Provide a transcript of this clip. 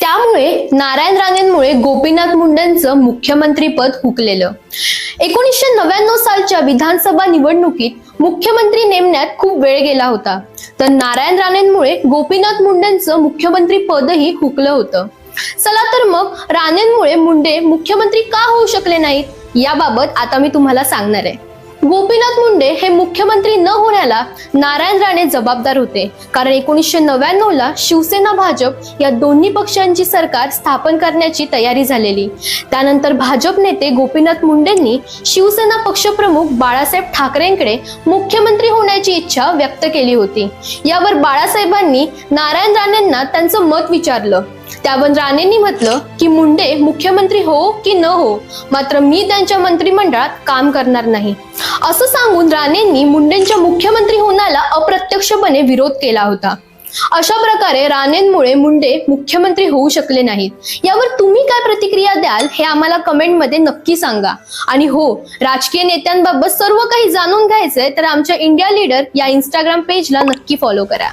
त्यामुळे नारायण राणेंमुळे गोपीनाथ मुंडेंचं मुख्यमंत्रीपद हुकलेलं। 1999 सालच्या विधानसभा निवडणुकीत मुख्यमंत्री नेमण्यात खूप वेळ गेला होता, तर नारायण राणेंमुळे गोपीनाथ मुंडेंचं मुख्यमंत्री पदही हुकलं होतं। चला तर मग राणेंमुळे मुंडे मुख्यमंत्री का होऊ शकले नाहीत याबाबत आता मी तुम्हाला सांगणार आहे। गोपीनाथ मुंडे हे मुख्यमंत्री न होण्याला नारायण राणे जबाबदार होते, कारण 1999 ला शिवसेना भाजप या दोन्ही पक्षांची सरकार स्थापन करण्याची तयारी झालेली। त्यानंतर भाजप नेते गोपीनाथ मुंडेंनी शिवसेना पक्षप्रमुख बाळासाहेब ठाकरेंकडे मुख्यमंत्री होण्याची इच्छा व्यक्त केली होती। यावर बाळासाहेबांनी नारायण राणेंना त्यांचं मत विचारलं। त्यावर राणेंनी म्हटलं की मुंडे मुख्यमंत्री हो की न हो, मात्र मी त्यांच्या मंत्रिमंडळात काम करणार नाही, असं सांगून राणेंनी मुंडेंच्या मुख्यमंत्री होण्याला अप्रत्यक्षपणे विरोध केला होता। अशा प्रकारे राणेंमुळे मुंडे मुख्यमंत्री होऊ शकले नाहीत। यावर तुम्ही काय प्रतिक्रिया द्याल हे आम्हाला कमेंटमध्ये नक्की सांगा। आणि हो, राजकीय नेत्यांबाबत सर्व काही जाणून घ्यायचंय तर आमच्या इंडिया लीडर या इंस्टाग्राम पेजला नक्की फॉलो करा।